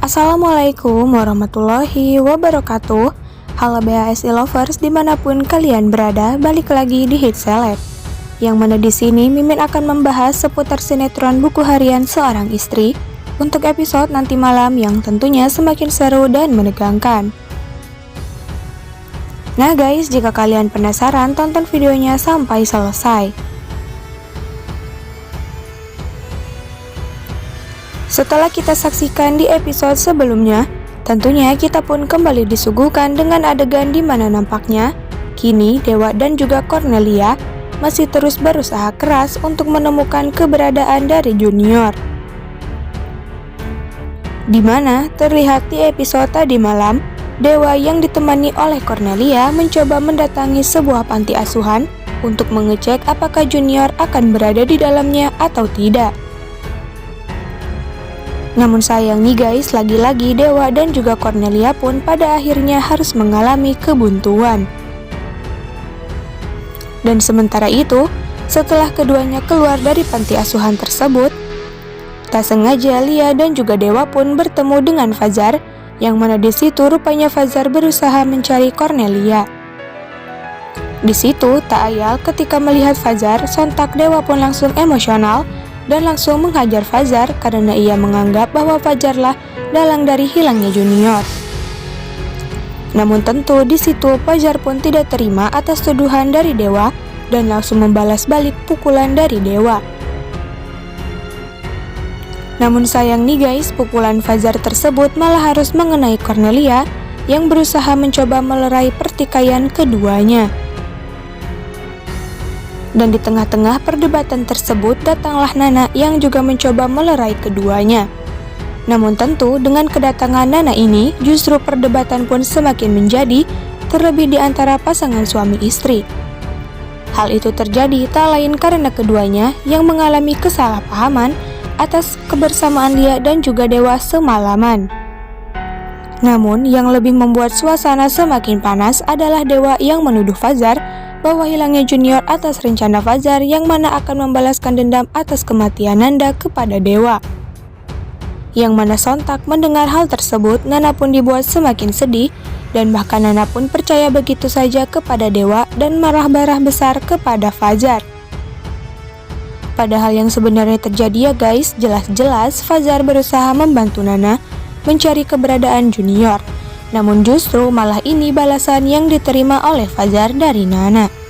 Assalamualaikum warahmatullahi wabarakatuh. Halo BHSI lovers dimanapun kalian berada, balik lagi di Hit Seleb. Yang mana di sini Mimin akan membahas seputar sinetron buku harian seorang istri untuk episode nanti malam yang tentunya semakin seru dan menegangkan. Nah guys, jika kalian penasaran, tonton videonya sampai selesai. Setelah kita saksikan di episode sebelumnya, tentunya kita pun kembali disuguhkan dengan adegan di mana nampaknya kini Dewa dan juga Cornelia masih terus berusaha keras untuk menemukan keberadaan dari Junior. Di mana terlihat di episode tadi malam, Dewa yang ditemani oleh Cornelia mencoba mendatangi sebuah panti asuhan untuk mengecek apakah Junior akan berada di dalamnya atau tidak. Namun sayang nih guys, lagi-lagi Dewa dan juga Cornelia pun pada akhirnya harus mengalami kebuntuan. Dan sementara itu, setelah keduanya keluar dari panti asuhan tersebut, tak sengaja Lia dan juga Dewa pun bertemu dengan Fajar, yang mana di situ rupanya Fajar berusaha mencari Cornelia. Di situ tak ayal ketika melihat Fajar, sontak Dewa pun langsung emosional dan langsung menghajar Fajar karena ia menganggap bahwa Fajarlah dalang dari hilangnya Junior. Namun tentu di situ Fajar pun tidak terima atas tuduhan dari Dewa dan langsung membalas balik pukulan dari Dewa. Namun sayang nih guys, pukulan Fajar tersebut malah harus mengenai Cornelia yang berusaha mencoba melerai pertikaian keduanya. Dan di tengah-tengah perdebatan tersebut datanglah Nana yang juga mencoba melerai keduanya. Namun tentu dengan kedatangan Nana ini justru perdebatan pun semakin menjadi, terlebih di antara pasangan suami istri. Hal itu terjadi tak lain karena keduanya yang mengalami kesalahpahaman atas kebersamaan Lia dan juga Dewa semalaman. Namun yang lebih membuat suasana semakin panas adalah Dewa yang menuduh Fajar bahwa hilangnya Junior atas rencana Fajar yang mana akan membalaskan dendam atas kematian Nanda kepada Dewa. Yang mana sontak mendengar hal tersebut, Nana pun dibuat semakin sedih dan bahkan Nana pun percaya begitu saja kepada Dewa dan marah-marah besar kepada Fajar. Padahal yang sebenarnya terjadi ya guys, jelas-jelas Fajar berusaha membantu Nana mencari keberadaan Junior. Namun justru malah ini balasan yang diterima oleh Fajar dari Nana.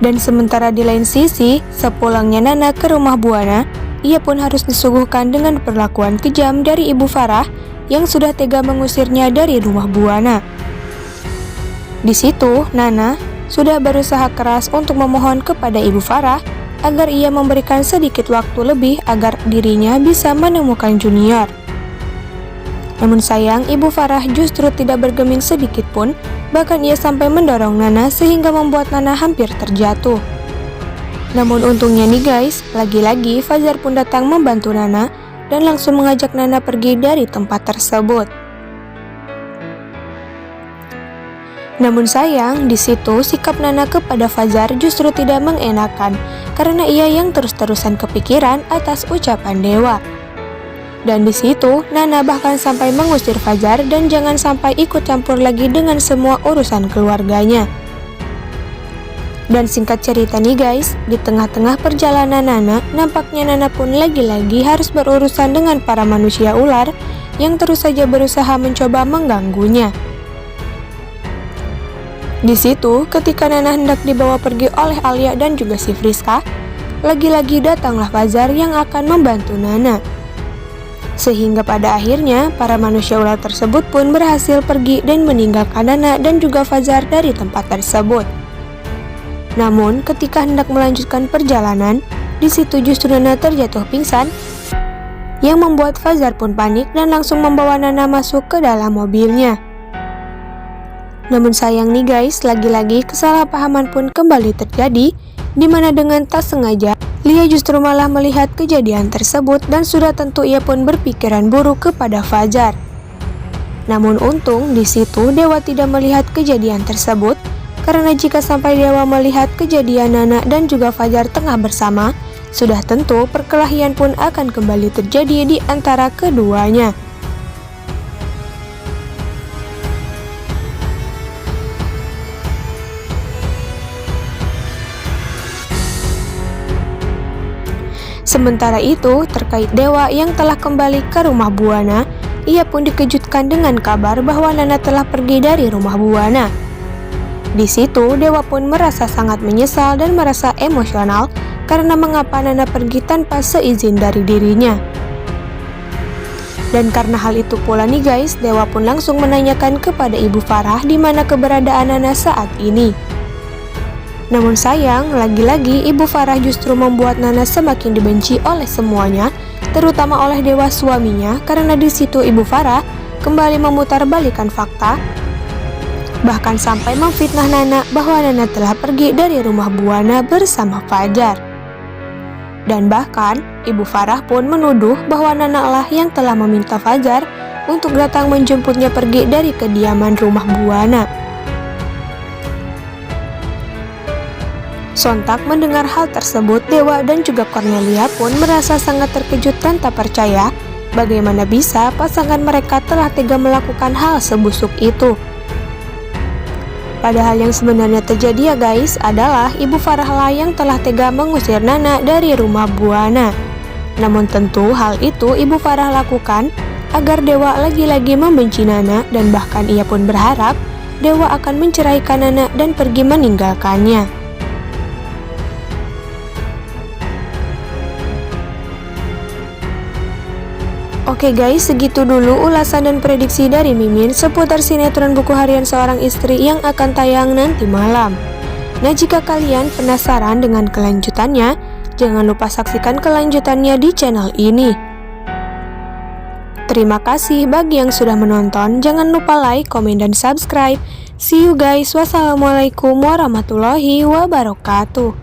Dan sementara di lain sisi, sepulangnya Nana ke rumah Buana, ia pun harus disuguhkan dengan perlakuan kejam dari Ibu Farah yang sudah tega mengusirnya dari rumah Buana. Di situ, Nana sudah berusaha keras untuk memohon kepada Ibu Farah agar ia memberikan sedikit waktu lebih agar dirinya bisa menemukan Junior. Namun sayang, Ibu Farah justru tidak bergeming sedikit pun, bahkan ia sampai mendorong Nana sehingga membuat Nana hampir terjatuh. Namun untungnya nih guys, lagi-lagi Fajar pun datang membantu Nana dan langsung mengajak Nana pergi dari tempat tersebut. Namun sayang, di situ sikap Nana kepada Fajar justru tidak mengenakan karena ia yang terus-terusan kepikiran atas ucapan Dewa. Dan di situ Nana bahkan sampai mengusir Fajar dan jangan sampai ikut campur lagi dengan semua urusan keluarganya. Dan singkat cerita nih guys, di tengah-tengah perjalanan Nana, nampaknya Nana pun lagi-lagi harus berurusan dengan para manusia ular yang terus saja berusaha mencoba mengganggunya. Di situ, ketika Nana hendak dibawa pergi oleh Alia dan juga si Friska, lagi-lagi datanglah Fajar yang akan membantu Nana. Sehingga pada akhirnya, para manusia ular tersebut pun berhasil pergi dan meninggalkan Nana dan juga Fajar dari tempat tersebut. Namun, ketika hendak melanjutkan perjalanan, di situ justru Nana terjatuh pingsan, yang membuat Fajar pun panik dan langsung membawa Nana masuk ke dalam mobilnya. Namun sayang nih guys, lagi-lagi kesalahpahaman pun kembali terjadi, di mana dengan tak sengaja Lia justru malah melihat kejadian tersebut dan sudah tentu ia pun berpikiran buruk kepada Fajar. Namun untung di situ Dewa tidak melihat kejadian tersebut, karena jika sampai Dewa melihat kejadian Nana dan juga Fajar tengah bersama, sudah tentu perkelahian pun akan kembali terjadi di antara keduanya. Sementara itu, terkait Dewa yang telah kembali ke rumah Buana, ia pun dikejutkan dengan kabar bahwa Nana telah pergi dari rumah Buana. Di situ, Dewa pun merasa sangat menyesal dan merasa emosional karena mengapa Nana pergi tanpa seizin dari dirinya. Dan karena hal itu pula nih guys, Dewa pun langsung menanyakan kepada Ibu Farah di mana keberadaan Nana saat ini. Namun sayang, lagi-lagi Ibu Farah justru membuat Nana semakin dibenci oleh semuanya, terutama oleh Dewa suaminya, karena di situ Ibu Farah kembali memutarbalikkan fakta, bahkan sampai memfitnah Nana bahwa Nana telah pergi dari rumah Buana bersama Fajar. Dan bahkan Ibu Farah pun menuduh bahwa Nana lah yang telah meminta Fajar untuk datang menjemputnya pergi dari kediaman rumah Buana. Sontak mendengar hal tersebut, Dewa dan juga Cornelia pun merasa sangat terkejut dan tak percaya bagaimana bisa pasangan mereka telah tega melakukan hal sebusuk itu. Padahal yang sebenarnya terjadi ya guys adalah Ibu Farah lah yang telah tega mengusir Nana dari rumah Buana. Namun tentu hal itu Ibu Farah lakukan agar Dewa lagi-lagi membenci Nana, dan bahkan ia pun berharap Dewa akan menceraikan Nana dan pergi meninggalkannya. Oke guys, segitu dulu ulasan dan prediksi dari Mimin seputar sinetron Buku Harian Seorang Istri yang akan tayang nanti malam. Nah, jika kalian penasaran dengan kelanjutannya, jangan lupa saksikan kelanjutannya di channel ini. Terima kasih bagi yang sudah menonton, jangan lupa like, komen, dan subscribe. See you guys, wassalamualaikum warahmatullahi wabarakatuh.